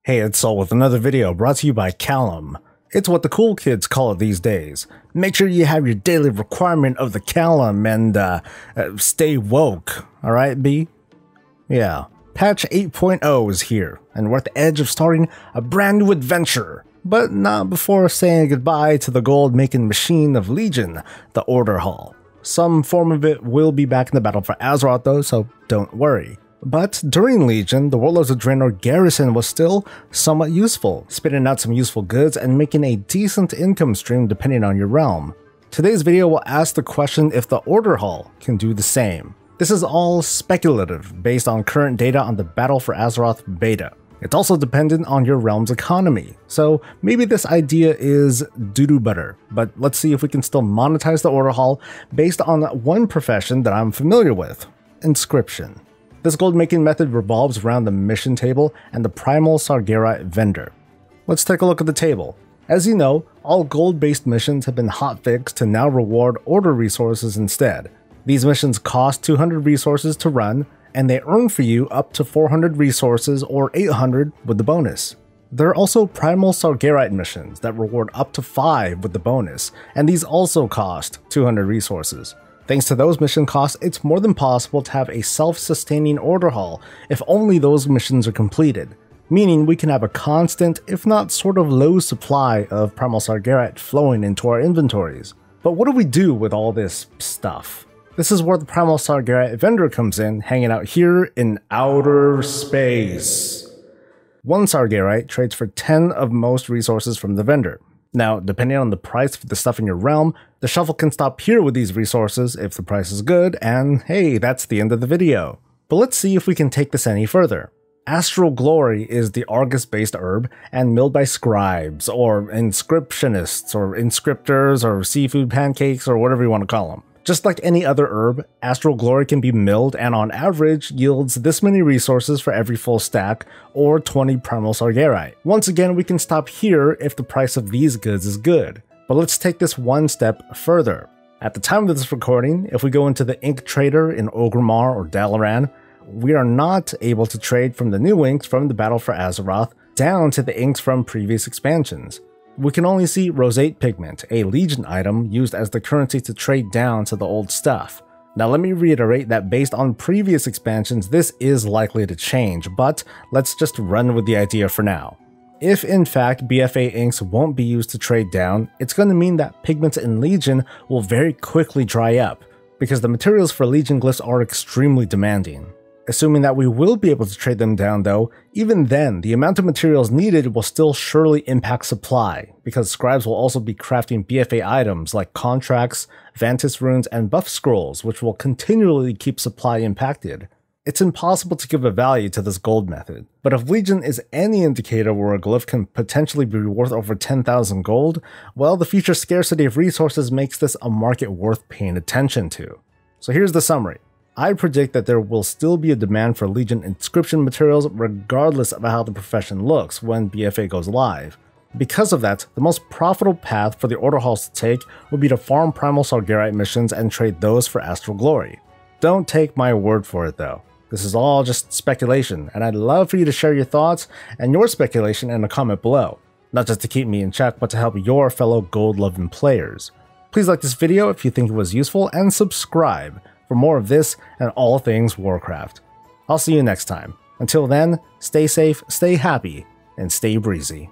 Hey, it's Sol with another video brought to you by Callum. It's what the cool kids call it these days. Make sure you have your daily requirement of the Callum and stay woke, alright B? Yeah, patch 8.0 is here, and we're at the edge of starting a brand new adventure. But not before saying goodbye to the gold-making machine of Legion, the Order Hall. Some form of it will be back in the battle for AZEROTH though, so don't worry. But during Legion, the Warlords of Draenor garrison was still somewhat useful, spitting out some useful goods and making a decent income stream depending on your realm. Today's video will ask the question if the Order Hall can do the same. This is all speculative, based on current data on the Battle for Azeroth beta. It's also dependent on your realm's economy, so maybe this idea is doo-doo butter, but let's see if we can still monetize the Order Hall based on one profession that I'm familiar with: inscription. This gold making method revolves around the mission table and the Primal Sargerite vendor. Let's take a look at the table. As you know, all gold-based missions have been hotfixed to now reward order resources instead. These missions cost 200 resources to run, and they earn for you up to 400 resources or 800 with the bonus. There are also Primal Sargerite missions that reward up to 5 with the bonus, and these also cost 200 resources. Thanks to those mission costs, it's more than possible to have a self-sustaining order hall if only those missions are completed, meaning we can have a constant, if not sort of low supply of Primal Sargerite flowing into our inventories. But what do we do with all this stuff? This is where the Primal Sargerite vendor comes in, hanging out here in outer space. One Sargerite trades for 10 of most resources from the vendor. Now, depending on the price for the stuff in your realm, the shuffle can stop here with these resources if the price is good, and hey, that's the end of the video. But let's see if we can take this any further. Astral Glory is the Argus-based herb and milled by scribes, or inscriptionists, or inscriptors, or seafood pancakes, or whatever you want to call them. Just like any other herb, Astral Glory can be milled and on average yields this many resources for every full stack, or 20 Primal Sargerite. Once again, we can stop here if the price of these goods is good. But let's take this one step further. At the time of this recording, if we go into the ink trader in Orgrimmar or Dalaran, we are not able to trade from the new inks from the Battle for Azeroth down to the inks from previous expansions. We can only see Roseate Pigment, a Legion item used as the currency to trade down to the old stuff. Now let me reiterate that based on previous expansions, this is likely to change, but let's just run with the idea for now. If in fact BFA inks won't be used to trade down, it's going to mean that pigments in Legion will very quickly dry up, because the materials for Legion glyphs are extremely demanding. Assuming that we will be able to trade them down though, even then, the amount of materials needed will still surely impact supply, because scribes will also be crafting BFA items like contracts, Vantis runes, and buff scrolls, which will continually keep supply impacted. It's impossible to give a value to this gold method, but if Legion is any indicator where a glyph can potentially be worth over 10,000 gold, well, the future scarcity of resources makes this a market worth paying attention to. So here's the summary. I predict that there will still be a demand for Legion inscription materials regardless of how the profession looks when BFA goes live. Because of that, the most profitable path for the Order Halls to take would be to farm Primal Sargerite missions and trade those for Astral Glory. Don't take my word for it though. This is all just speculation, and I'd love for you to share your thoughts and your speculation in a comment below. Not just to keep me in check, but to help your fellow gold-loving players. Please like this video if you think it was useful, and subscribe for more of this and all things Warcraft. I'll see you next time. Until then, stay safe, stay happy, and stay breezy.